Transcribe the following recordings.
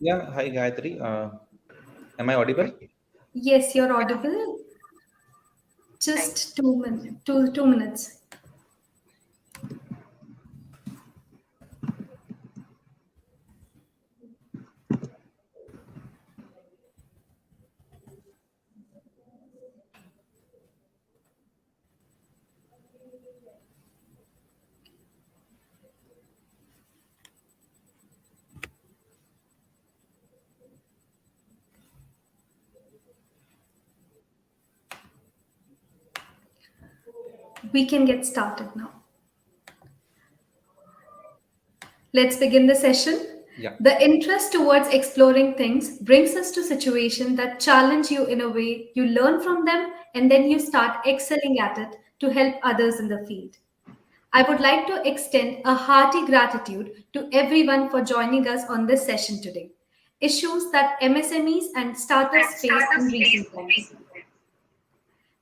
Yeah, hi Gayatri. Am I audible? Yes, you're audible. Just 2 minutes. Two minutes. We can get started now. Let's begin the session. Yeah. The interest towards exploring things brings us to situations that challenge you in a way you learn from them and then you start excelling at it to help others in the field. I would like to extend a hearty gratitude to everyone for joining us on this session today. Issues that MSMEs and startups face in recent times.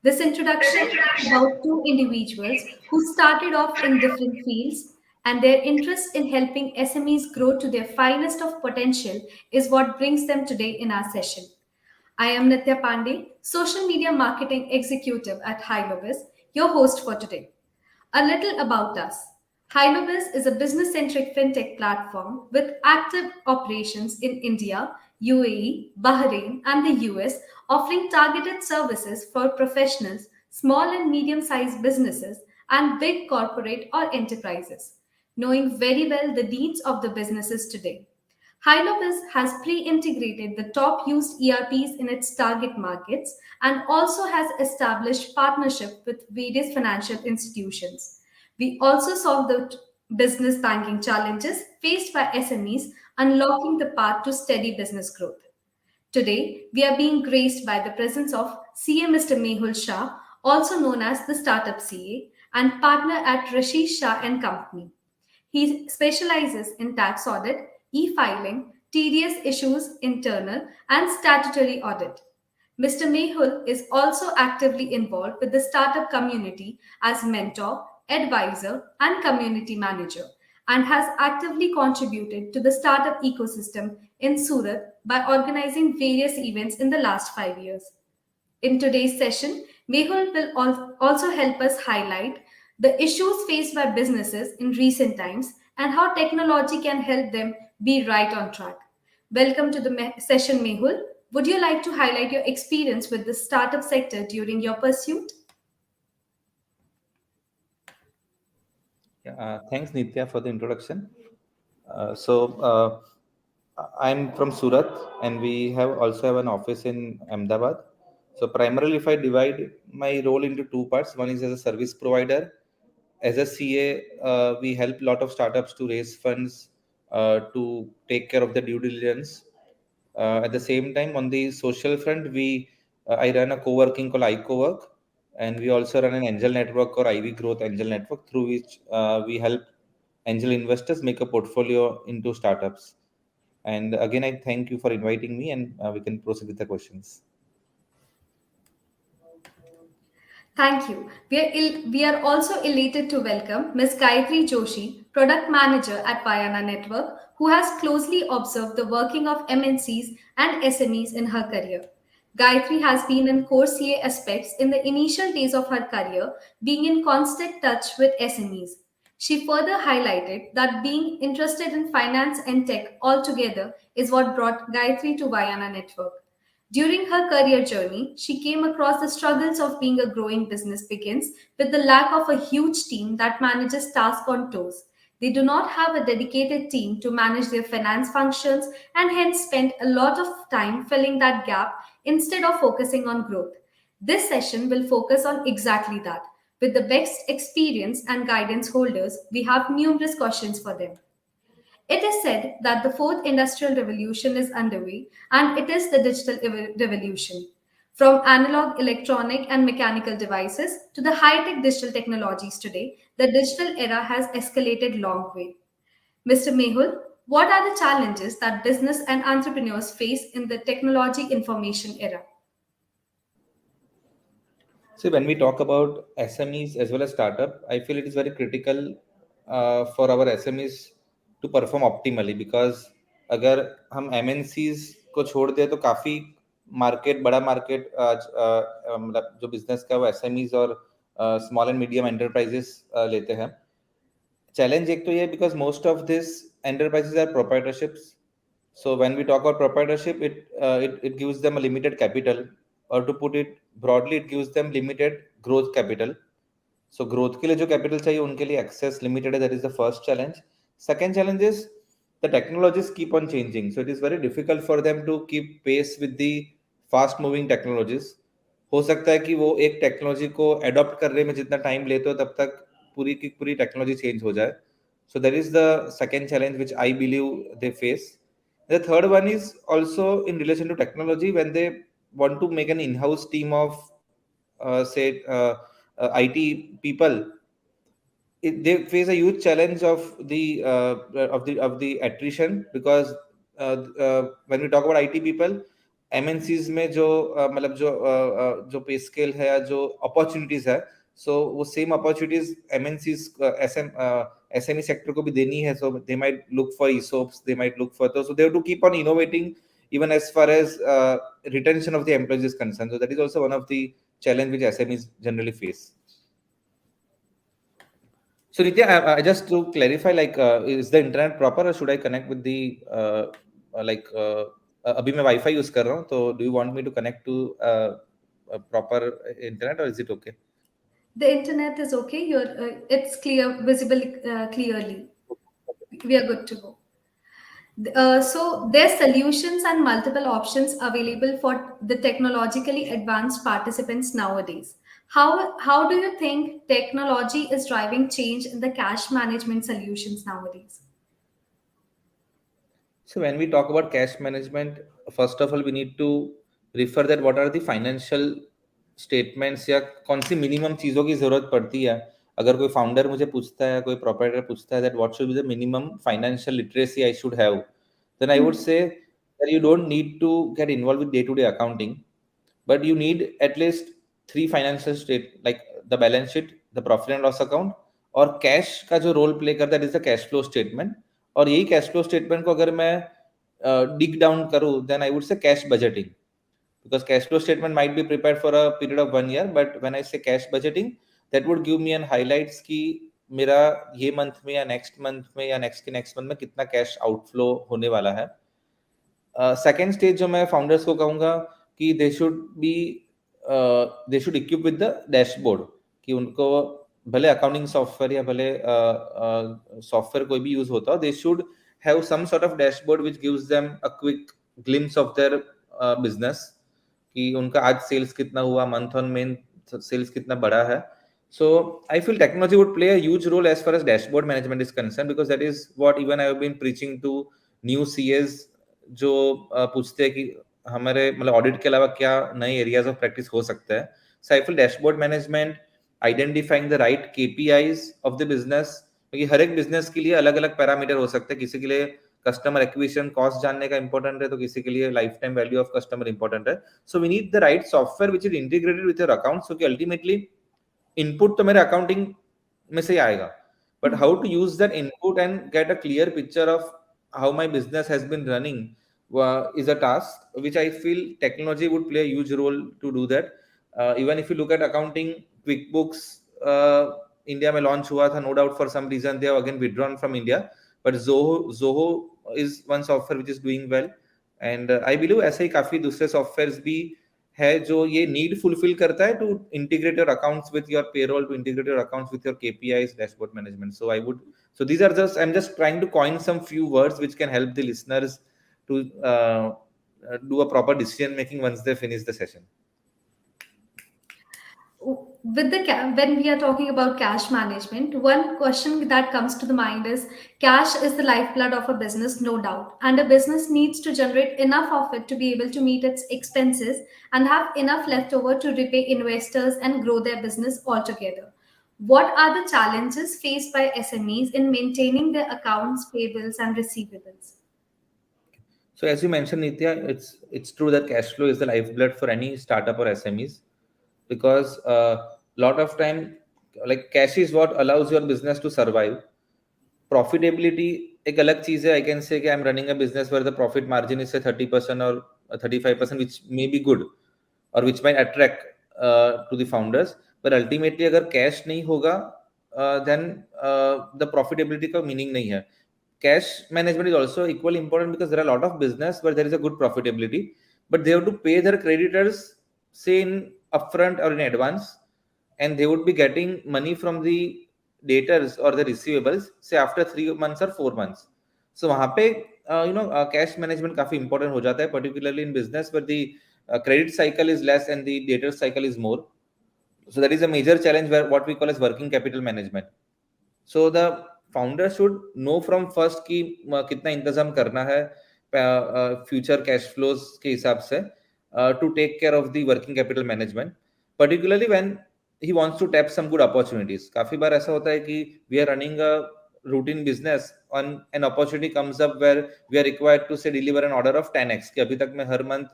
This introduction is about two individuals who started off in different fields, and their interest in helping SMEs grow to their finest of potential is what brings them today in our session. I am Nitya Pandey, Social Media Marketing Executive at Hylobiz, your host for today. A little about us. Hylobiz is a business centric fintech platform with active operations in India, UAE, Bahrain, and the US, offering targeted services for professionals, small and medium sized businesses, and big corporate or enterprises, knowing very well the needs of the businesses today. Hylobiz has pre-integrated the top used ERPs in its target markets and also has established partnership with various financial institutions. We also solve the business banking challenges faced by SMEs, unlocking the path to steady business growth. Today, we are being graced by the presence of CA Mr. Mehul Shah, also known as the Startup CA, and partner at Rasheed Shah and Company. He specializes in tax audit, e-filing, tedious issues, internal, and statutory audit. Mr. Mehul is also actively involved with the startup community as mentor, advisor, and community manager, and has actively contributed to the startup ecosystem in Surat by organizing various events in the last 5 years. In today's session, Mehul will also help us highlight the issues faced by businesses in recent times and how technology can help them be right on track. Welcome to the session, Mehul. Would you like to highlight your experience with the startup sector during your pursuit? Yeah. Thanks, Nitya, for the introduction. So, I'm from Surat, and we have also have an office in Ahmedabad. So, primarily, if I divide my role into two parts, one is as a service provider. As a CA, we help a lot of startups to raise funds, to take care of the due diligence. At the same time, on the social front, I run a co-working called iCowork, and we also run an angel network or IV Growth Angel Network through which we help angel investors make a portfolio into startups. And again, I thank you for inviting me, and we can proceed with the questions. Thank you. We are also elated to welcome Ms. Gayatri Joshi, Product Manager at Vayana Network, who has closely observed the working of MNCs and SMEs in her career. Gayatri has been in core CA aspects in the initial days of her career, being in constant touch with SMEs. She further highlighted that being interested in finance and tech altogether is what brought Gayatri to Vayana Network. During her career journey, she came across the struggles of being a growing business begins with the lack of a huge team that manages tasks on toes. They do not have a dedicated team to manage their finance functions and hence spend a lot of time filling that gap instead of focusing on growth. This session will focus on exactly that. With the best experience and guidance holders, we have numerous questions for them. It is said that the fourth industrial revolution is underway, and it is the digital revolution. From analog, electronic, and mechanical devices to the high tech digital technologies today, the digital era has escalated long way. Mr. Mehul, what are the challenges that business and entrepreneurs face in the technology information era? So when we talk about SMEs as well as startup, I feel it is very critical for our SMEs to perform optimally because अगर हम MNCs को छोड़ दें तो काफी market, बड़ा market मतलब जो बिजनेस का वो SMEs और स्मॉल एंड मीडियम एंटरप्राइजेस लेते हैं. चैलेंज एक तो ये because most of this enterprises are proprietorships. So when we talk about proprietorship, it gives them a limited capital, or to put it broadly, it gives them limited growth capital. So growth के लिए जो capital चाहिए उनके लिए access limited है. That is the first challenge. Second challenge is the technologies keep on changing. So it is very difficult for them to keep pace with the fast moving technologies. हो सकता है कि वो एक टेक्नोलॉजी को adopt करने में जितना टाइम लेते हो तब तक पूरी की पूरी टेक्नोलॉजी चेंज हो जाए. So that is the second challenge which I believe they face. The third one is also in relation to technology. When they want to make an in-house team of say IT people, they face a huge challenge of the attrition, because when we talk about IT people, MNCs में जो मतलब जो पे scale है या जो opportunities है, सो वो same opportunities MNCs SME sector को भी देनी है. So they might look for ESOPs, they might look for, so they have to keep on innovating even as far as retention of the employees is concerned. So that is also one of the challenge which SMEs generally face. So Nitya, just to clarify, like, is the internet proper, or should I connect with the like? अभी मैं Wi-Fi use कर रहा हूँ, तो do you want me to connect to a proper internet, or is it okay? The internet is okay. It's clear, visible clearly. We are good to go. So there's solutions and multiple options available for the technologically advanced participants nowadays. How do you think technology is driving change in the cash management solutions nowadays? So when we talk about cash management, first of all, we need to refer that what are the financial statements, या कौन सी minimum चीज़ों की ज़रूरत पड़ती है. अगर कोई founder मुझे पूछता है, कोई प्रोप्राइटर पूछता है that what should be the minimum financial literacy I should have, then I would say that you don't need to get involved with day-to-day accounting, but you need at least three financial state, like the balance sheet, the profit and loss account, और cash का जो role play करता है is the cash flow statement. और यही cash flow statement को अगर मैं डिग डाउन करूं, then I would say cash budgeting, because cash flow statement might be prepared for a period of 1 year, but when I say cash budgeting, that would give me an highlights कि मेरा ये month में या next month में या next month में कितना cash outflow होने वाला है. सेकेंड स्टेज जो मैं फाउंडर्स को कहूँगा कि they should equip with the dashboard, कि उनको भले अकाउंटिंग सॉफ्टवेयर या भले सॉफ्टवेयर कोई भी यूज होता हो, they should have some sort of dashboard which gives them a quick glimpse of their business, कि उनका आज सेल्स कितना हुआ, मंथ ऑन मंथ सेल्स कितना बढ़ा है. So I feel technology would play a huge role as far as dashboard management is concerned, because that is what even I have been preaching to new CAs जो पूछते हैं कि हमारे मतलब audit के अलावा क्या नए एरियाज ऑफ प्रैक्टिस हो सकता है. So I feel dashboard management, identifying the right KPIs of the business, क्योंकि हर एक बिजनेस के लिए अलग अलग पैरामीटर हो सकते हैं. किसी के लिए कस्टमर एक्विजिशन कॉस्ट जानने का इंपॉर्टेंट है, तो किसी के लिए life time value of customer important है. So we need the right software which is integrated with your account, so कि अल्टीमेटली इनपुट तो मेरे अकाउंटिंग में से ही आएगा, but how to use that input and get a clear picture of how my business has been running is a task which I feel technology would play a huge role to do that. Even if you look at accounting, QuickBooks India में launch हुआ था, no doubt for some reason they have again withdrawn from India, but Zoho is one software which is doing well, and I believe ऐसे ही काफी दूसरे softwares भी है जो ये नीड फुलफिल करता है to integrate your accounts with your payroll, to integrate your accounts with your KPIs, dashboard management. So I would, so these are just, I'm just trying to coin some few words which can help the listeners to do a proper decision making once they finish the session. When we are talking about cash management, one question that comes to the mind is cash is the lifeblood of a business, no doubt, and a business needs to generate enough of it to be able to meet its expenses and have enough left over to repay investors and grow their business altogether. What are the challenges faced by SMEs in maintaining their accounts payables and receivables? So as you mentioned, Nitya, it's true that cash flow is the lifeblood for any startup or SMEs, because lot of time, like, cash is what allows your business to survive. Profitability एक अलग चीज है. I can say कि I am running a business where the profit margin is say 30% और 35%, which may be good और which might attract to the founders. पर ultimately अगर cash नहीं होगा, देन द प्रॉफिटेबिलिटी का मीनिंग नहीं है. Cash management is also equally important because there are a lot of business where there is a good profitability, but they have to pay their creditors, say in upfront or in advance, and they would be getting money from the debtors or the receivables, say after 3 months or 4 months. So वहाँ पे cash management काफी important हो जाता है, particularly in business where the credit cycle is less and the debtor cycle is more. So that is a major challenge where what we call as working capital management. So the founder should know from first कि कितना इंतजाम करना है future cash flows के हिसाब से to take care of the working capital management, particularly when he wants to tap some good opportunities. काफी बार ऐसा होता है कि we are running a routine business on an opportunity comes up where we are required to say deliver an order of 10x, कि अभी तक मैं हर मंथ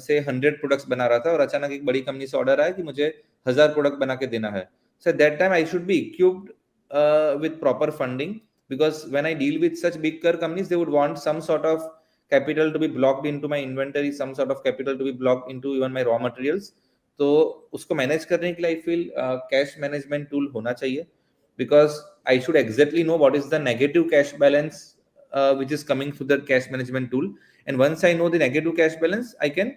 से 100 प्रोडक्ट्स बना रहा था और अचानक एक बड़ी कंपनी से ऑर्डर आया कि मुझे 1000 प्रोडक्ट बना के देना है. So at that time I should be equipped with proper funding, because when I deal with such big companies, they would want some sort of capital to be blocked into my inventory, some sort of capital to be blocked into even my raw materials. तो उसको manage करने के लिए I feel cash management tool होना चाहिए, because I should exactly know what is the negative cash balance which is coming through the cash management tool, and once I know the negative cash balance, I can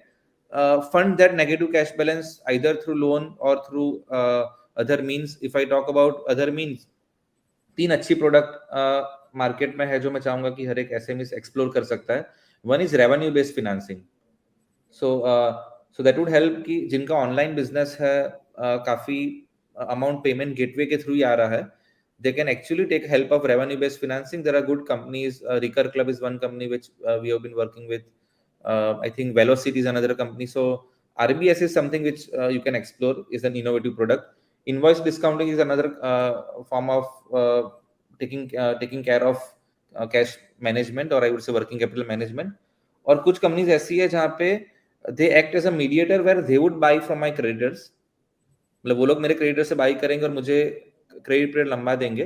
fund that negative cash balance either through loan or through other means. If I talk about other means, 3 अच्छी product market में है जो मैं चाहूंगा कि हर एक SME explore कर सकता है. One is revenue based financing. So that would help कि जिनका ऑनलाइन बिजनेस है, काफी अमाउंट पेमेंट गेटवे के थ्रू ही आ रहा है, they can actually take help of revenue based financing. There are good companies. Recur Club is one company which we have been working with. I think Velocity is another company. So RBS is something which you can explore, is an innovative product. Invoice discounting is another form of taking care of cash management, or I would say working capital management. और कुछ companies ऐसी है जहाँ पे they act as a mediator where they would buy from my creditors. मतलब वो लोग मेरे क्रेडिटर से बाई करेंगे और मुझे क्रेडिट पीरियड लंबा देंगे.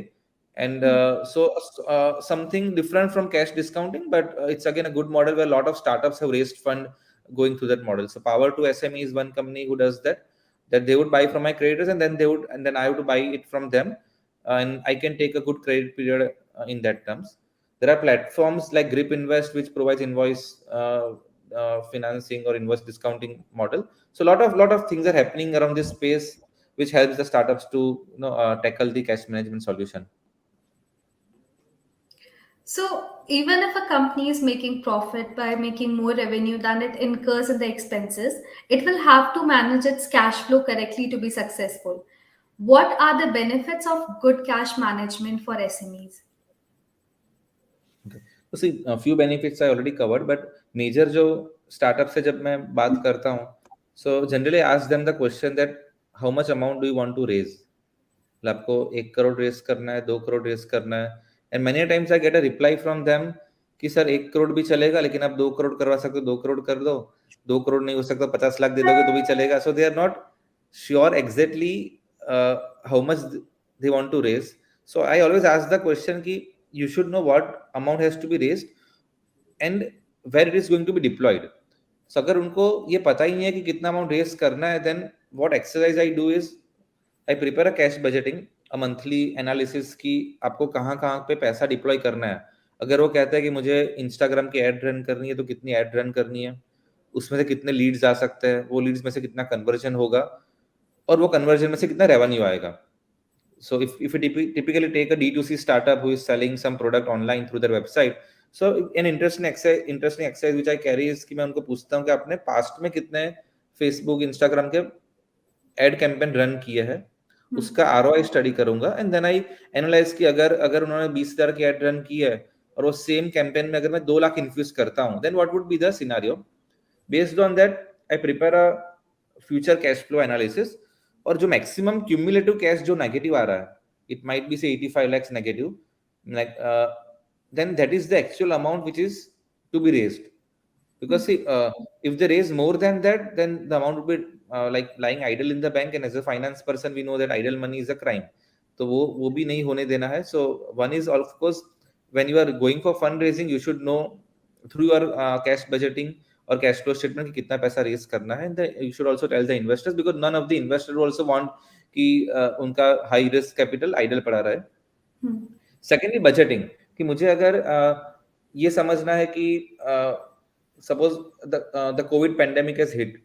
And so something different from cash discounting, but it's again a good model where lot of startups have raised fund going through that model. So Power to SME is one company who does that they would buy from my creditors, and then I have to buy it from them, and I can take a good credit period in that terms. There are platforms like Grip Invest which provides invoice financing or invoice discounting model. So lot of things are happening around this space which helps the startups to tackle the cash management solution. So, even if a company is making profit by making more revenue than it incurs in the expenses, it will have to manage its cash flow correctly to be successful. What are the benefits of good cash management for SMEs? Okay. So see, a few benefits I already covered, but major जो startup से जब मैं बात करता हूँ, so generally I ask them the question that how much amount do you want to raise? मतलब आपको 1 crore race करना है, 2 करोड़ रेस करना है, and many times I get a reply from them कि सर 1 करोड़ भी चलेगा, लेकिन आप 2 करोड़ करवा सकते हो, 2 करोड़ कर दो. 2 करोड़ नहीं हो सकता, 50 लाख दे दोगे तो भी चलेगा. So they are not sure exactly how much they want to raise. So I always ask the question कि you should know what amount has to be raised and where it is going to be deployed. So अगर उनको ये पता ही नहीं है कि कितना amount raise करना है, then what exercise I do is I prepare a cash budgeting, a monthly analysis कि आपको कहाँ कहाँ पे पैसा डिप्लॉय करना है. अगर वो कहता है कि मुझे इंस्टाग्राम की एड रन करनी है, तो कितनी एड रन करनी है, उसमें से कितने लीड्स आ सकते हैं, वो लीड्स में से कितना कन्वर्जन होगा, और वो कन्वर्जन में से कितना रेवेन्यू आएगा. So if you typically take a D2C startup who is selling some product online through their website, so an interesting exercise which I carry is कि मैं उनको पूछता हूँ कि आपने पास्ट में कितने फेसबुक इंस्टाग्राम के एड कैंपेन रन किए हैं, उसका ROI स्टडी करूंगा, एंड देन आई एनालाइज कि अगर अगर उन्होंने 20,000 की एड रन की है और वो सेम कैंपेन में अगर मैं 2 लाख इन्फ्यूज करता हूँ, then what would be the scenario. Based on that I prepare a future cash flow analysis, और जो मैक्सिमम क्यूमुलेटिव कैश जो नेगेटिव आ रहा है, it might be say 85 lakhs negative, then that is the actual amount which is to be raised. Because see, if they raise more than that, then the amount would be like lying idle in the bank, and as a finance person we know that idle money is a crime. तो वो भी नहीं होने देना है. So one is of course when you are going for fundraising you should know through your cash budgeting और cash flow statement कि कितना पैसा रेज करना है. You should also tell the investors because none of the investors also want कि उनका high risk capital idol पड़ा रहे. सेकेंडली बजटिंग कि मुझे अगर ये समझना है कि suppose the Covid pandemic has hit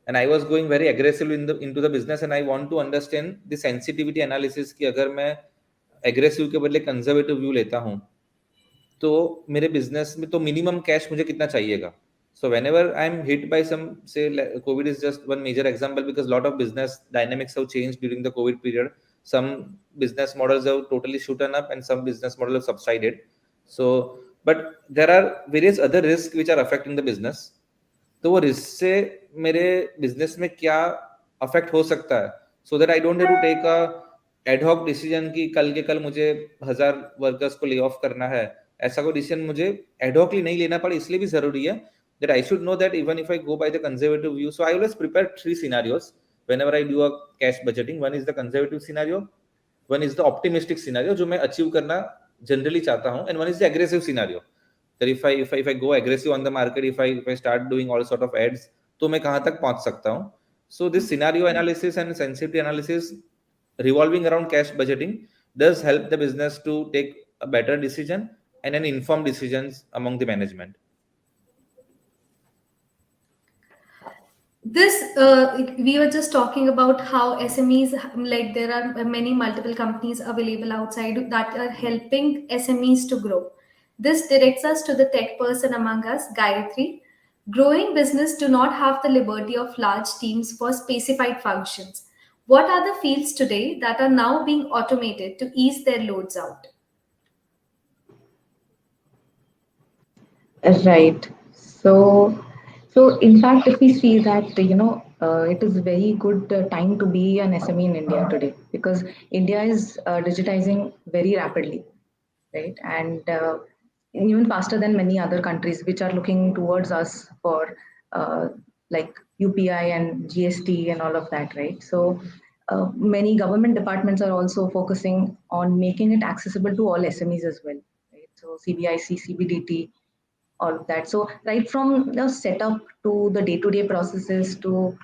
and I was going very aggressively into the business and I want to understand the sensitivity analysis कि अगर मैं aggressive के बदले conservative view लेता हूँ तो मेरे business में तो minimum cash मुझे कितना चाहिएगा. So whenever I'm hit by some, say COVID is just one major example because lot of business dynamics have changed during the COVID period. Some business models have totally shooten up and some business models have subsided. So but there are various other risks which are affecting the business. तो वो risk से मेरे business में क्या affect हो सकता है so that I don't have to take a ad hoc decision कि कल के कल मुझे 1000 वर्कर्स को ले ऑफ करना है. ऐसा कोई डिसीजन मुझे एडहॉकली नहीं लेना पड़े इसलिए भी जरूरी है that I should know that even if I go by the conservative view, so I always prepare 3 scenarios whenever I do a cash budgeting. One is the conservative scenario, one is the optimistic scenario जो मैं achieve करना generally चाहता हूँ, and one is the aggressive scenario that if I go aggressive on the market, if I start doing all sort of ads, तो मैं कहाँ तक पहुँच सकता हूँ. So this scenario analysis and sensitivity analysis revolving around cash budgeting does help the business to take a better decision and an informed decisions among the management. This we were just talking about how SMEs, like there are many multiple companies available outside that are helping SMEs to grow. This directs us to the tech person among us, Gayatri. Growing business do not have the liberty of large teams for specified functions. What are the fields today that are now being automated to ease their loads out? Right. So in fact, if we see that, it is very good time to be an SME in India today because India is digitizing very rapidly, right? And even faster than many other countries which are looking towards us for like UPI and GST and all of that, right? So many government departments are also focusing on making it accessible to all SMEs as well, right? So CBIC, CBDT, all of that. So right from the setup to the day-to-day processes to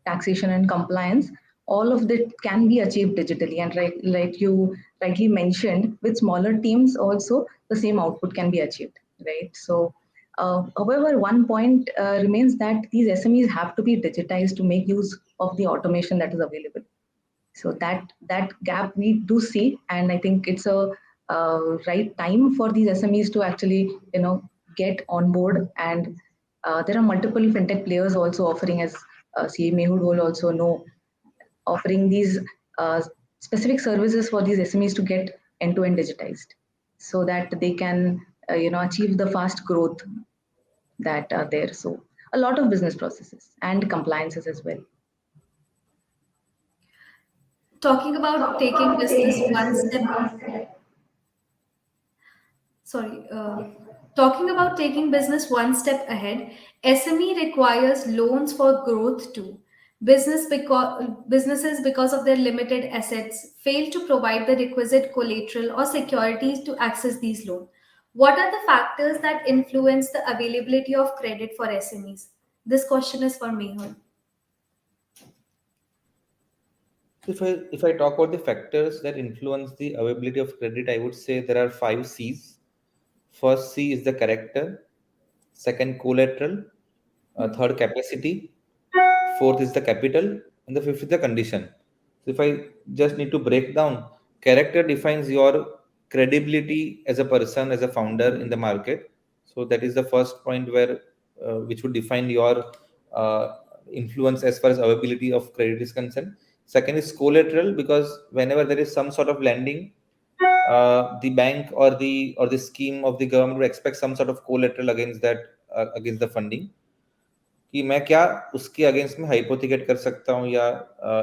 taxation and compliance, all of that can be achieved digitally. And like you rightly mentioned, with smaller teams also the same output can be achieved, right? So however, one point remains that these SMEs have to be digitized to make use of the automation that is available. So that gap we do see, and I think it's a right time for these SMEs to actually get on board. And there are multiple fintech players also offering, as CA Mehul will also know, offering these specific services for these SMEs to get end-to-end digitized, so that they can achieve the fast growth that are there. So a lot of business processes and compliances as well. Talking about taking business one step sorry Talking about taking business one step ahead, SME requires loans for growth too. Businesses, because of their limited assets, fail to provide the requisite collateral or securities to access these loans. What are the factors that influence the availability of credit for SMEs? This question is for Mehul. If I talk about the factors that influence the availability of credit, I would say there are 5 C's. First C is the character, second collateral, third capacity, fourth is the capital, and the fifth is the condition. So if I just need to break down, character defines your credibility as a person, as a founder in the market. So that is the first point where which would define your influence as far as availability of credit is concerned. Second is collateral because whenever there is some sort of lending, the bank or the scheme of the government would expect some sort of collateral against that against the funding कि मैं क्या उसके against में hypothecate कर सकता हूँ या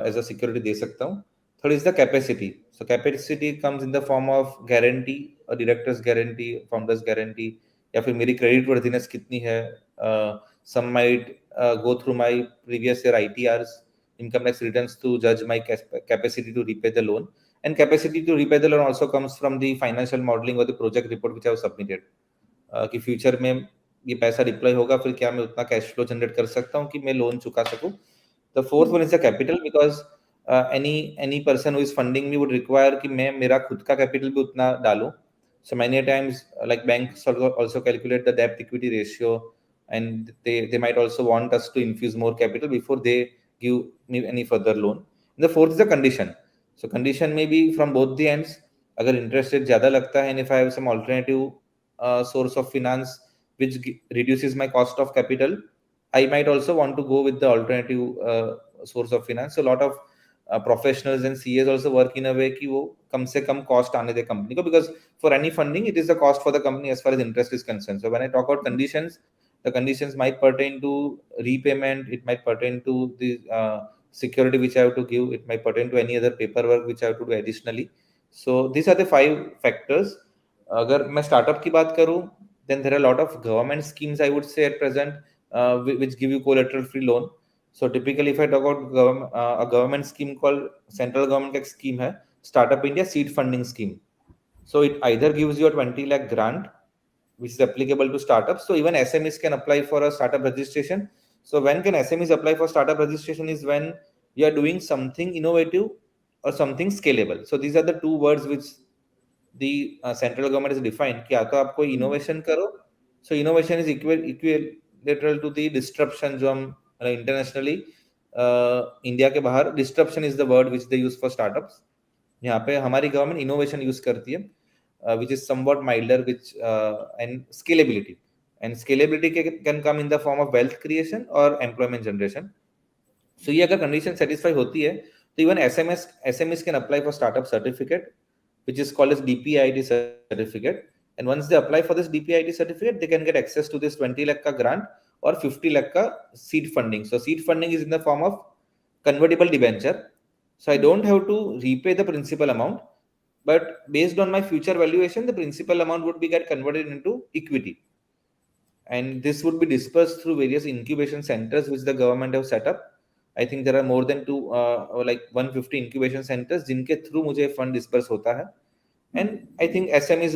as a security दे सकता हूँ. Third is the capacity. So capacity comes in the form of guarantee, directors guarantee, founders guarantee, या फिर मेरी क्रेडिट वर्दीनेस कितनी है. Some might go through my previous year ITRs, income tax returns, to judge my capacity to repay the loan. and capacity to repay the loan also comes from the financial modeling or the project report which I have submitted. कि future में ये पैसा deploy होगा, फिर क्या मैं उतना cash flow generate कर सकता हूँ कि मैं लोन चुका सकूँ. The fourth one is the capital, because any person who is funding me would require कि मैं मेरा खुद का कैपिटल भी उतना डालूं. So many times like banks also calculate the debt equity ratio, and they might also want us to infuse more capital before they give me any further loan. And the fourth is the condition. So condition may be from both the ends. अगर interest rate ज़्यादा लगता है and if I have some alternative source of finance which reduces my cost of capital, I might also want to go with the alternative source of finance. So a lot of professionals and CAs also work in a way कि वो कम से कम cost आने दे company को, because for any funding it is the cost for the company as far as interest is concerned. So when I talk about conditions, the conditions might pertain to repayment, it might pertain to the security which I have to give, it might pertain to any other paperwork which I have to do additionally. So these are the 5 factors. अगर मैं startup की बात करूं, then there are a lot of government schemes I would say at present which give you collateral free loan. So typically, if I talk about a government scheme called central government का scheme है Startup India Seed Funding Scheme. So it either gives you a 20 lakh grant, which is applicable to startups. So even SMEs can apply for a startup registration. So when can SMEs apply for startup registration is when you are doing something innovative or something scalable. So these are the 2 words which the central government has defined कि या तो आप कोई innovation करो. So innovation is equilateral to the disruption जो हम internationally India के बाहर disruption is the word which they use for startups. यहाँ पे हमारी गवर्नमेंट innovation यूज करती है which is somewhat milder, which and scalability. And scalability can come in the form of wealth creation or employment generation. So ये अगर condition satisfy होती है तो even SMEs can apply for startup certificate, which is called as DPIIT certificate. And once they apply for this DPIIT certificate, they can get access to this 20 lakh ka grant or 50 lakh ka seed funding. So seed funding is in the form of convertible debenture. So I don't have to repay the principal amount, but based on my future valuation, the principal amount would be get converted into equity. And this would be dispersed through various incubation centers which the government have set up. I think there are more than 150 incubation centers जिनके through मुझे fund disperse होता है. And I think SMEs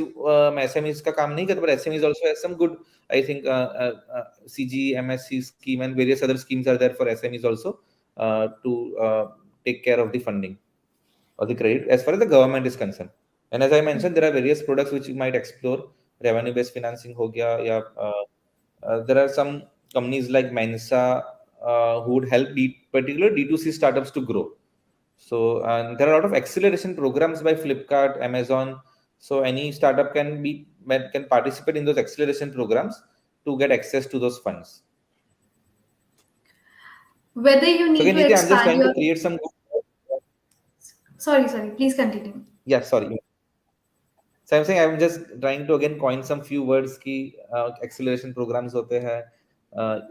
का काम नहीं करता, but SMEs also has some good, I think CG, MSC scheme and various other schemes are there for SMEs also to take care of the funding or the credit as far as the government is concerned. And as I mentioned, there are various products which you might explore. Revenue based financing हो गया, या there are some companies like Mensa who would help particular D2C startups to grow. So there are a lot of acceleration programs by Flipkart, Amazon. So any startup can participate in those acceleration programs to get access to those funds. Whether you need so again, to Nitya, I'm just expand trying your... to create some... Sorry, please continue. Yeah, sorry. So I'm saying I'm just trying to again coin some few words ki acceleration programs hote hai,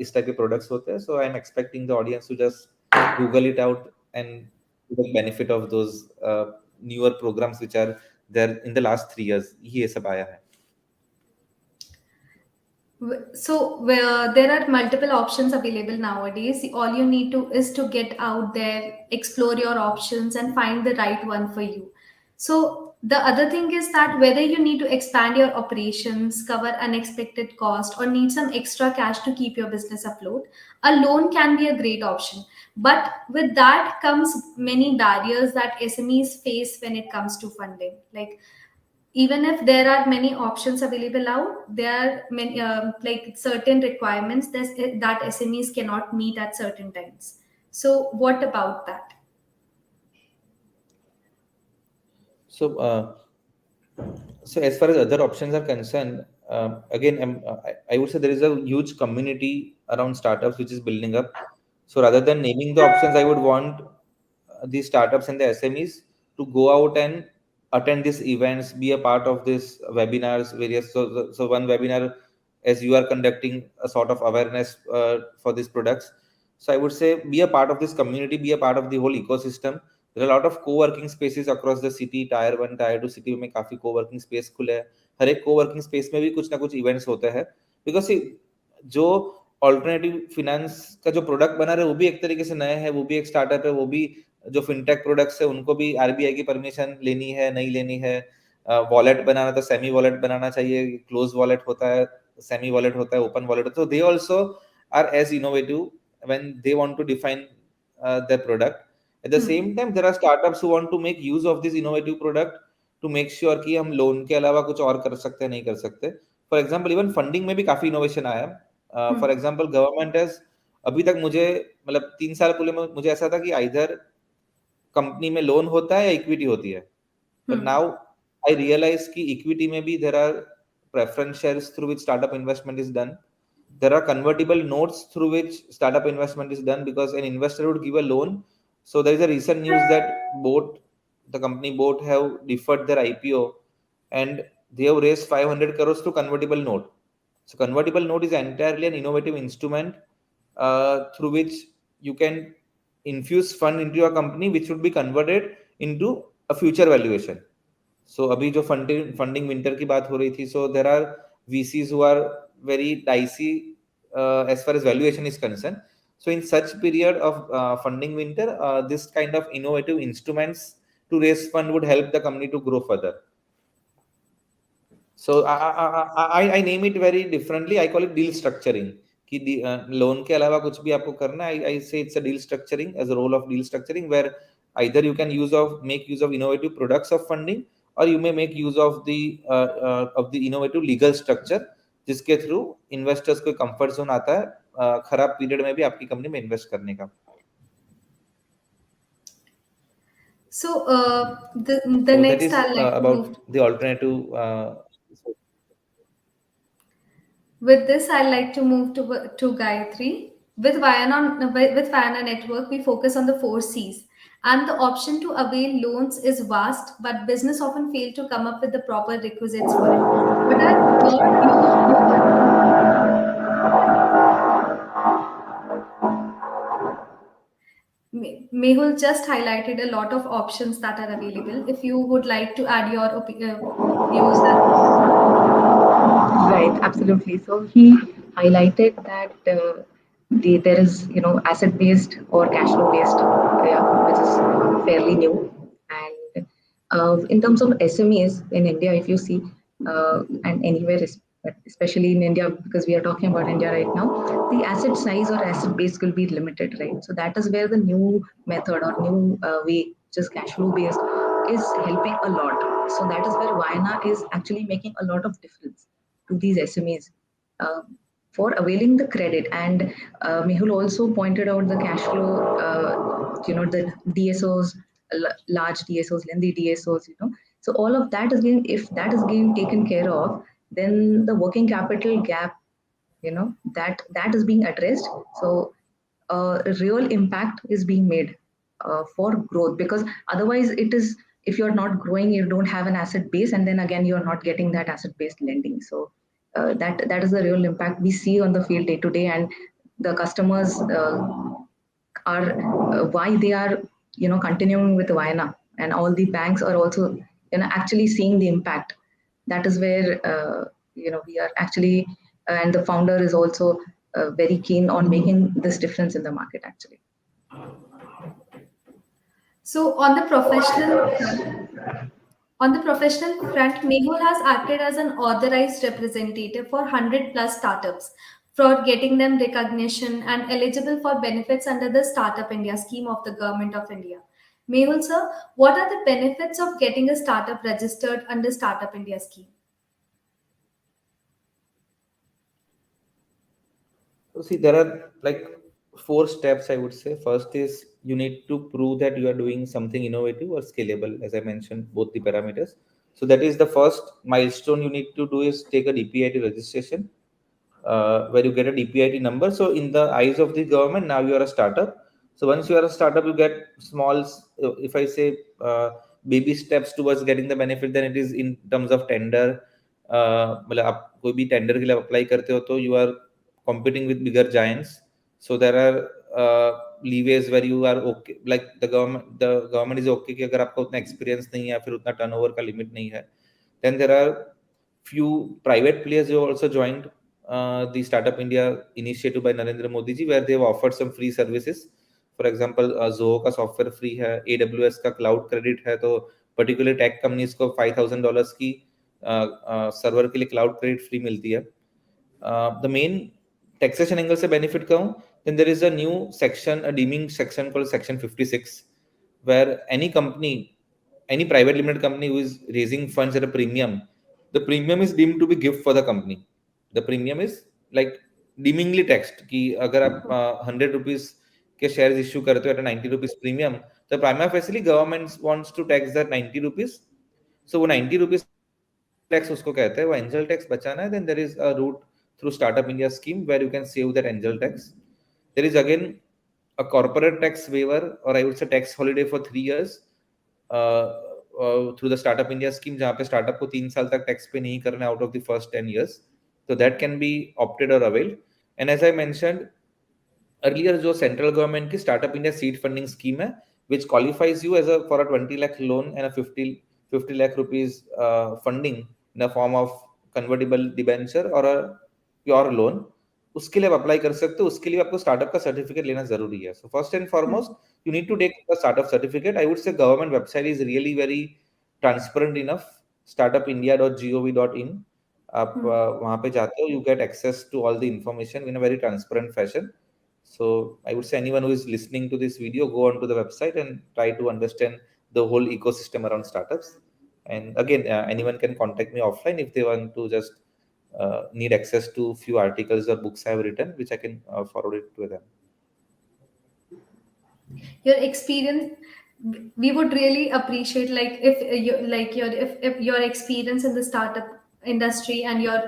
इस type of products होते हैं. So I'm expecting the audience to just Google it out and the benefit of those newer programs which are there in the last 3 years. ये सब आया है. So there are multiple options available nowadays. All you need to is to get out there, explore your options, and find the right one for you. So the other thing is that whether you need to expand your operations, cover unexpected cost, or need some extra cash to keep your business afloat, a loan can be a great option. But with that comes many barriers that SMEs face when it comes to funding. Like, even if there are many options available out, there are many like certain requirements that SMEs cannot meet at certain times. So what about that? So as far as other options are concerned, again, I would say there is a huge community around startups which is building up. So rather than naming the options, I would want these startups and the SMEs to go out and attend these events, be a part of these webinars, various. So one webinar, as you are conducting a sort of awareness for these products. So I would say be a part of this community, be a part of the whole ecosystem. There are a lot of co-working spaces across the city, tier 1, tier 2 city में काफी co-working space खुले हैं. हर एक co-working space में भी कुछ ना कुछ events होते हैं. Because जो ऑल्टरनेटिव फिनेंस का जो प्रोडक्ट बना रहे वो भी एक तरीके से नया है, वो भी एक स्टार्टअप है, वो भी जो फिनटेक प्रोडक्ट्स है उनको भी आरबीआई की परमिशन लेनी है, नहीं लेनी है, वॉलेट बनाना तो सेमी वॉलेट बनाना चाहिए, क्लोज वॉलेट होता है, सेमी वॉलेट होता है, ओपन वॉलेट, तो they also are as innovative when they want to define their product. At the same time, there are startups who want to make use of this innovative product to make sure कि हम loan के अलावा कुछ और कर सकते हैं, नहीं कर सकते. फॉर एग्जाम्पल इवन फंडिंग में भी काफी इनोवेशन आया. फॉर एग्जाम्पल गवर्नमेंट हैज, अभी तक मुझे मतलब 3 साल पहले मुझे ऐसा था कि आइदर कंपनी में लोन होता है या इक्विटी होती है, बट नाउ आई रियलाइज कि इक्विटी में भी there are preference shares through which startup investment is done. There are convertible notes through which startup investment is done because an investor would give a loan. So there is a recent news that the company Boat have deferred their IPO and they have raised 500 crores through convertible note. So convertible note is entirely an innovative instrument through which you can infuse fund into your company, which would be converted into a future valuation. So अभी जो funding winter की बात हो रही थी, so there are VCs who are very dicey as far as valuation is concerned. So in such period of funding winter, this kind of innovative instruments to raise fund would help the company to grow further. So I name it very differently. I call it deal structuring. कि loan के अलावा कुछ भी आपको करना है, I say it's a deal structuring, as a role of deal structuring, where either you can make use of innovative products of funding, or you may make use of the innovative legal structure जिसके through investors को comfort zone आता है खराब period में भी आपकी company में invest करने का. So the next that is I'd like to about move. the alternative. With this, I'd like to move to Gayatri. With Vayana Network, we focus on the 4 Cs. And the option to avail loans is vast, but business often fail to come up with the proper requisites for it. What are your Mehul just highlighted a lot of options that are available. If you would like to add your views. Right, absolutely. So he highlighted that there is, asset-based or cash flow-based, which is fairly new. And in terms of SMEs in India, if you see, and anywhere, but especially in India, because we are talking about India right now, the asset size or asset base will be limited, right? So that is where the new method or new way, which is cash flow-based, is helping a lot. So that is where Vayana is actually making a lot of difference to these SMEs for availing the credit. And Mehul also pointed out the cash flow, the DSOs, large DSOs, lengthy DSOs, So all of that is being, if that is being taken care of, then the working capital gap, that is being addressed. So a real impact is being made for growth, because otherwise it is, if you're not growing, you don't have an asset base, and then again you're not getting that asset based lending. So that is the real impact we see on the field day to day, and the customers are why they are continuing with Vayana, and all the banks are also actually seeing the impact. That is where we are actually, and the founder is also very keen on making this difference in the market actually. So on the professional front, Mehul has acted as an authorized representative for 100 plus startups for getting them recognition and eligible for benefits under the Startup India scheme of the Government of India. Mehul sir, what are the benefits of getting a startup registered under Startup India scheme? So see, there are like 4 steps, I would say. First is you need to prove that you are doing something innovative or scalable, as I mentioned, both the parameters. So that is the first milestone you need to do, is take a DPIT registration, where you get a DPIT number. So in the eyes of the government, now you are a startup. So once you are a startup, you get small, if I say baby steps towards getting the benefit, then it is in terms of tender. मतलब आप कोई भी tender के लिए apply करते हो तो you are competing with bigger giants. So there are leeways where you are okay, like the government is okay कि अगर आपका उतना experience नहीं है या फिर उतना turnover का limit नहीं है. Then there are few private players who also joined the Startup India initiative by Narendra Modi ji, where they have offered some free services. For example Zoho का सॉफ्टवेयर फ्री है, AWS का cloud credit है, तो particular tech companies को $5,000 की server के लिए cloud credit free मिलती है. The main taxation angle से benefit का हूँ, then there is a new section, a deeming section called Section 56, where any company, any private limited company who is raising funds at a premium, the premium is deemed to be gift for the company. The premium is like deemingly taxed कि अगर आप 100 rupees के shares issue करते हो at a 90 rupees premium, तो prima facie government wants to tax that 90 rupees. So वो 90 rupees tax उसको कहते हैं, वो angel tax बचाना है. Then there is a route through Startup India scheme where you can save that angel tax. There is again a corporate tax waiver, or I would say tax holiday for 3 years through the Startup India scheme, जहाँ पे startup को 3 साल तक tax पे नहीं करना out of the first 10 years. So that can be opted or availed. And as I mentioned earlier, जो central government की startup India seed funding scheme है, which qualifies you as a for a 20 lakh loan and a 50 lakh rupees funding in the form of convertible debenture or a pure loan, उसके लिए आप apply कर सकते हो. उसके लिए आपको स्टार्टअप का सर्टिफिकेट लेना जरूरी है. So first and foremost you need to take the startup certificate. I would say government website is really very transparent enough, startupindia.gov.in. आप वहां पे जाते हो, you get access to all the information in a very transparent fashion. So I would say anyone who is listening to this video, go onto the website and try to understand the whole ecosystem around startups. And again, anyone can contact me offline if they want to just need access to few articles or books I have written, which I can forward it to them. Your experience, we would really appreciate, like if your experience in the startup industry and your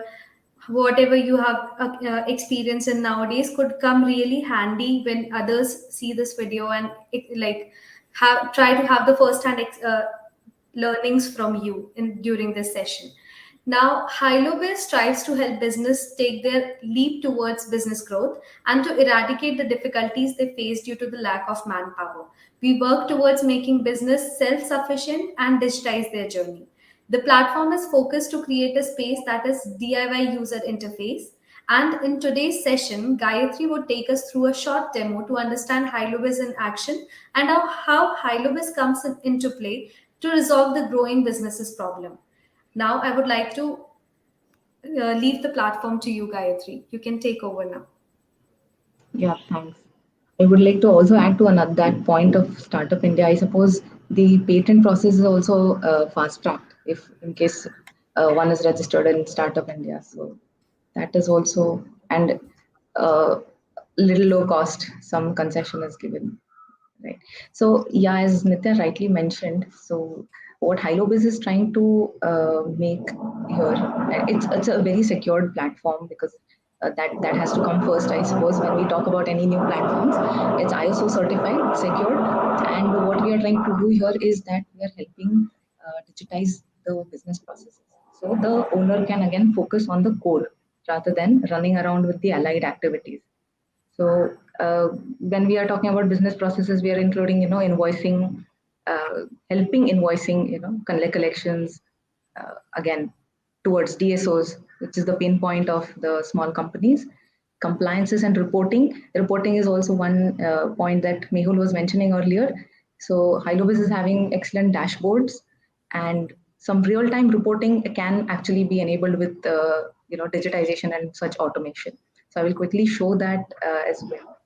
whatever you have experience in nowadays could come really handy when others see this video and try to have the first hand learnings from you in during this session. Now, Hylobiz strives to help business take their leap towards business growth and to eradicate the difficulties they face due to the lack of manpower. We work towards making business self-sufficient and digitize their journey. The platform is focused to create a space that is DIY user interface. And in today's session, Gayatri would take us through a short demo to understand Hylobiz in action and how Hylobiz comes into play to resolve the growing businesses problem. Now, I would like to leave the platform to you, Gayatri. You can take over now. Yeah, thanks. I would like to also add to another that point of Startup India. I suppose the patent process is also fast tracked if in case one is registered in Startup India. So that is also, and little low cost, some concession is given. Right. So yeah, as Nitya rightly mentioned, so what Hylobiz is trying to make here, it's a very secured platform because that has to come first, I suppose. When we talk about any new platforms, it's ISO certified, secured, and what we are trying to do here is that we are helping digitize the business processes. So the owner can again focus on the core rather than running around with the allied activities. So when we are talking about business processes, we are including, invoicing, helping invoicing, collect collections, again, towards DSOs, which is the pain point of the small companies. Compliances and reporting. Reporting is also one point that Mehul was mentioning earlier. So Hylobiz is having excellent dashboards, and some real-time reporting can actually be enabled with digitization and such automation. So I will quickly show that as well.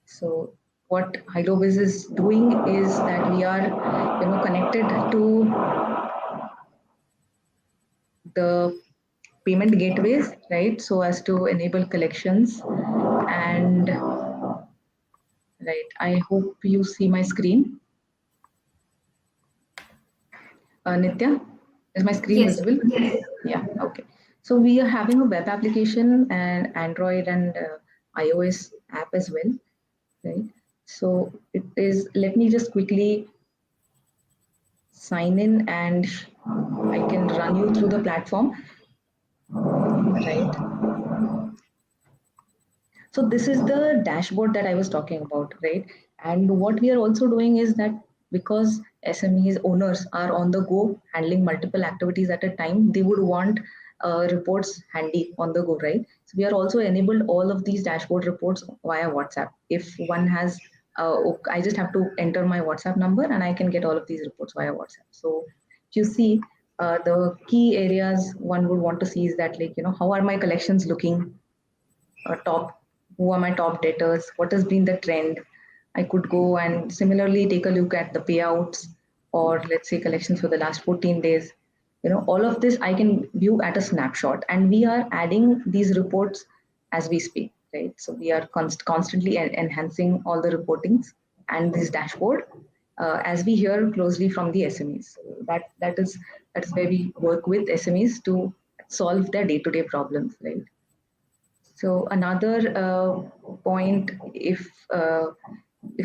So what Hylobiz is doing is that we are connected to the payment gateways, right? So as to enable collections. And right, I hope you see my screen. Nitya, is my screen visible? Yes. Yeah, okay. So we are having a web application and Android and iOS app as well, right? So it is, let me just quickly sign in and I can run you through the platform, right? So this is the dashboard that I was talking about, right? And what we are also doing is that because SMEs owners are on the go handling multiple activities at a time, they would want reports handy on the go, right? So we are also enabled all of these dashboard reports via WhatsApp. If one has I just have to enter my WhatsApp number and I can get all of these reports via WhatsApp. So if you see, the key areas one would want to see is that, like, how are my collections looking? Top, who are my top debtors? What has been the trend? I could go and similarly take a look at the payouts, or let's say collections for the last 14 days. All of this I can view at a snapshot, and we are adding these reports as we speak, right? So we are constantly enhancing all the reportings and this dashboard as we hear closely from the SMEs. So that is where we work with SMEs to solve their day-to-day problems, right? So another point, if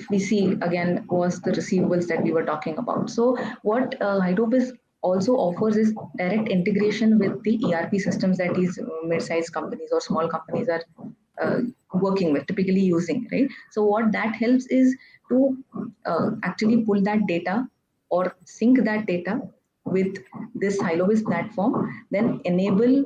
we see again, was the receivables that we were talking about. So what Hylobiz also offers is direct integration with the ERP systems that these mid-sized companies or small companies are working with, typically using, right? So what that helps is to actually pull that data or sync that data with this Hylobiz platform, then enable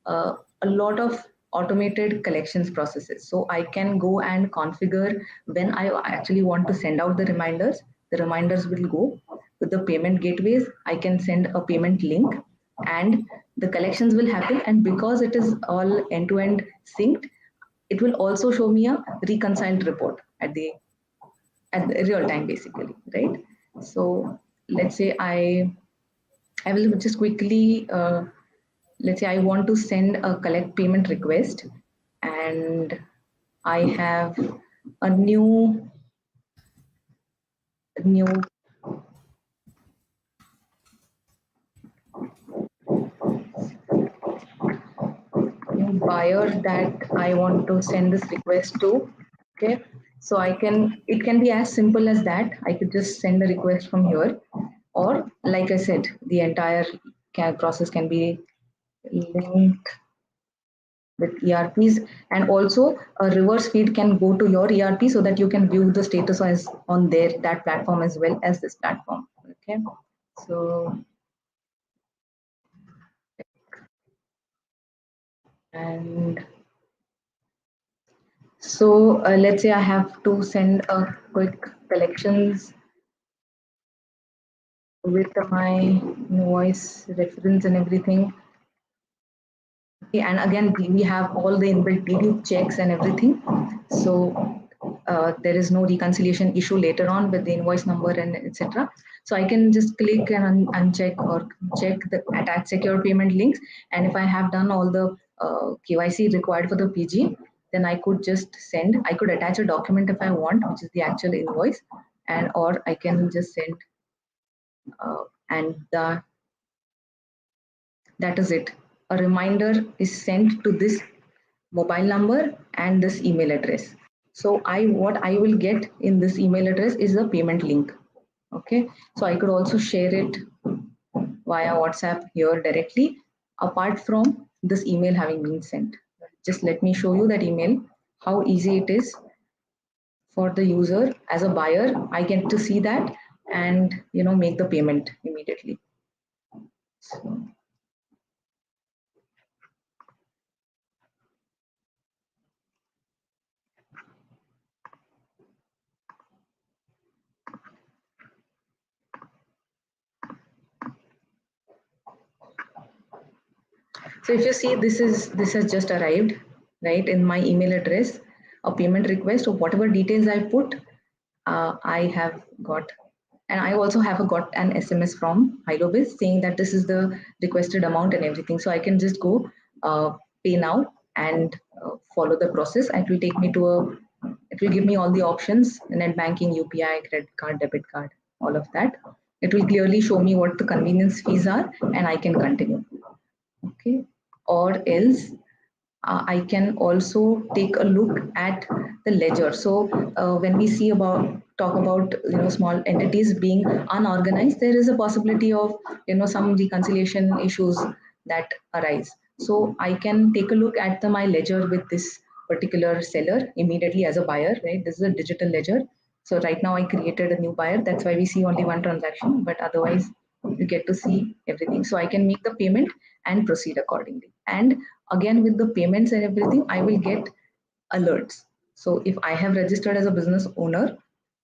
a lot of automated collections processes. So I can go and configure when I actually want to send out the reminders. The reminders will go with the payment gateways. I can send a payment link and the collections will happen. And because it is all end-to-end synced, it will also show me a reconciled report at the real time, basically, right? So let's say I will just quickly let's say I want to send a collect payment request, and I have a new buyer that I want to send this request to. Okay, so it can be as simple as that. I could just send a request from here, or like I said, the entire process can be linked with ERPs, and also a reverse feed can go to your ERP so that you can view the status as on that platform as well as this platform. Okay, so and so let's say I have to send a quick collections with my invoice reference and everything. Okay, and again, we have all the inbuilt DD checks and everything. So there is no reconciliation issue later on with the invoice number and etc. So I can just click and uncheck or check the attach secure payment links. And if I have done all the KYC required for the PG, then I could just send. I could attach a document if I want, which is the actual invoice, and or I can just send, and that is it. A reminder is sent to this mobile number and this email address. So what I will get in this email address is a payment link. Okay, so I could also share it via WhatsApp here directly, apart from this email having been sent. Just let me show you that email, how easy it is for the user as a buyer. I get to see that and make the payment immediately. So if you see, this has just arrived, right, in my email address, a payment request of whatever details I put, I have got, and I also have got an SMS from Hylobiz saying that this is the requested amount and everything. So I can just go pay now and follow the process. It will take me to it will give me all the options: net banking, UPI, credit card, debit card, all of that. It will clearly show me what the convenience fees are, and I can continue. Okay, or else I can also take a look at the ledger. So when we talk about small entities being unorganized, there is a possibility of some reconciliation issues that arise. So I can take a look at my ledger with this particular seller immediately as a buyer, right? This is a digital ledger. So right now I created a new buyer. That's why we see only one transaction, but otherwise you get to see everything. So I can make the payment and proceed accordingly. And again, with the payments and everything, I will get alerts. So if I have registered as a business owner,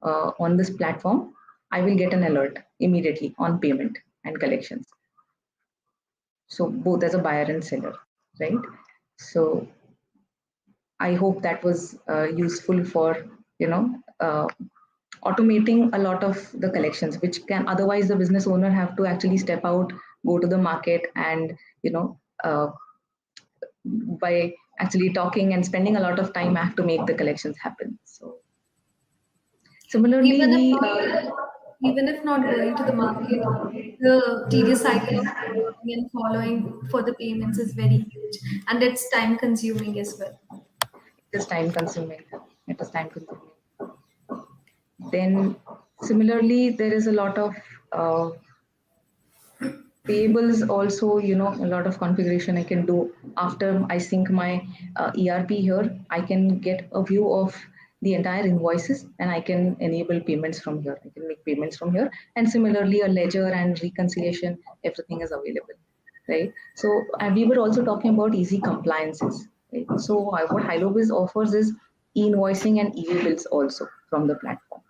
on this platform, I will get an alert immediately on payment and collections. So both as a buyer and seller, right? So I hope that was useful for automating a lot of the collections, which can otherwise the business owner have to actually step out, go to the market, and you know uh, by actually talking and spending a lot of time, I have to make the collections happen. So similarly, Even if we not, even if not going to the market, the tedious cycle of onboarding and following for the payments is very huge, and it's time consuming as well. it is time consuming. It is time consuming. Then similarly, there is a lot of payables also, a lot of configuration I can do after I sync my ERP here. I can get a view of the entire invoices, and I can enable payments from here. I can make payments from here, and similarly a ledger and reconciliation, everything is available, right? So and we were also talking about easy compliances, right? So what Hylobiz offers is e-invoicing and e-bills also from the platform,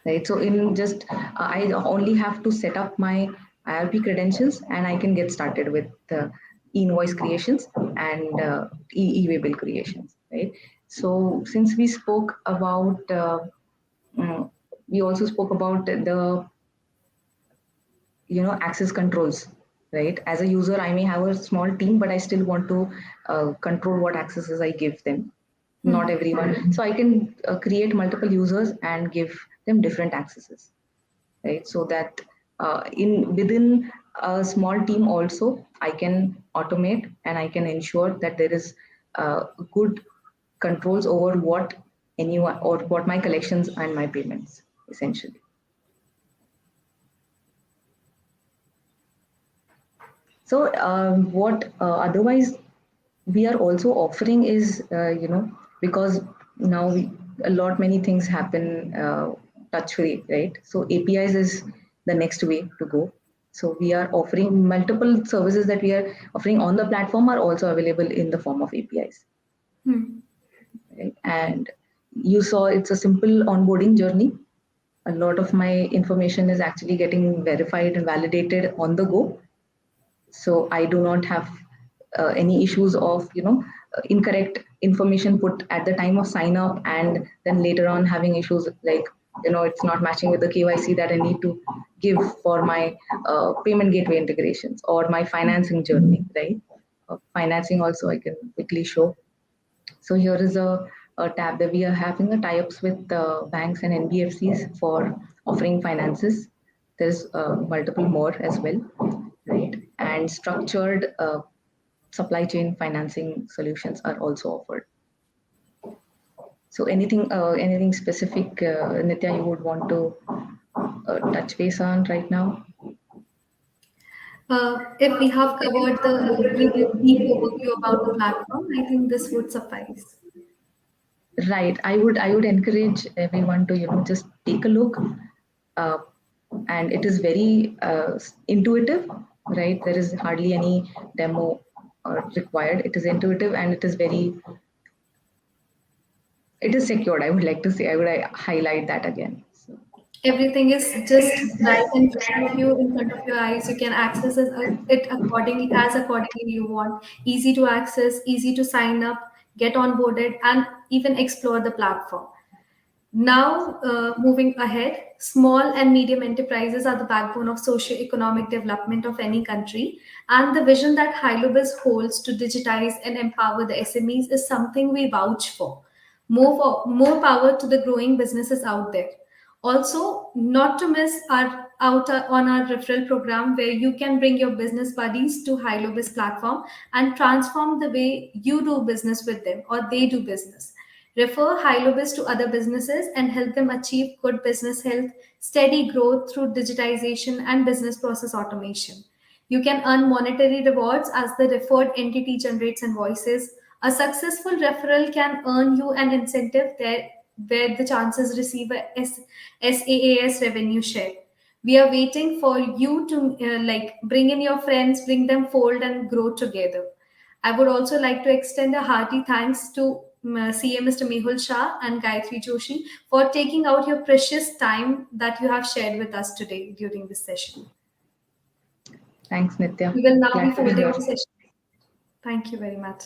right? So in just I only have to set up my IRP credentials, and I can get started with invoice creations and e-bill creations, right? So since we spoke about, mm, we also spoke about the access controls, right? As a user, I may have a small team, but I still want to control what accesses I give them. Not Hmm. everyone. So I can create multiple users and give them different accesses, right? So that in within a small team also, I can automate and I can ensure that there is good controls over what anyone or what my collections and my payments essentially. So what otherwise we are also offering is, because now a lot many things happen touch free, right? So APIs is the next way to go. So we are offering multiple services that we are offering on the platform are also available in the form of APIs, Hmm. right? And you saw it's a simple onboarding journey. A lot of my information is actually getting verified and validated on the go, so I do not have any issues of incorrect information put at the time of sign up, and then later on having issues like it's not matching with the KYC that I need to give for my payment gateway integrations or my financing journey, right? Financing also I can quickly show. So here is a tab that we are having a tie-ups with banks and NBFCs for offering finances. There's multiple more as well, right? And structured supply chain financing solutions are also offered. So anything specific, Nitya, you would want to touch base on right now? If we have covered the brief overview about the platform, I think this would suffice. Right. I would encourage everyone to just take a look, uh, and it is very intuitive, right? There is hardly any demo required. It is intuitive and it is secured. I would like to say. I would highlight that again. So, Everything is just right in front of you, in front of your eyes. You can access it accordingly you want. Easy to access, easy to sign up, get onboarded, and even explore the platform. Now, moving ahead, small and medium enterprises are the backbone of socio-economic development of any country, and the vision that Hylobiz holds to digitize and empower the SMEs is something we vouch for. More power to the growing businesses out there. Also, not to miss out on our referral program where you can bring your business buddies to Hylobiz platform and transform the way you do business with them or they do business. Refer Hylobiz to other businesses and help them achieve good business health, steady growth through digitization and business process automation. You can earn monetary rewards as the referred entity generates invoices. A successful referral can earn you an incentive there where the chances receive a SaaS revenue share. We are waiting for you to bring in your friends, bring them fold and grow together. I would also like to extend a hearty thanks to CA Mr. Mehul Shah and Gayatri Joshi for taking out your precious time that you have shared with us today during this session. Thanks, Nitya. We will now be Glad to be folding here. the session. Thank you very much.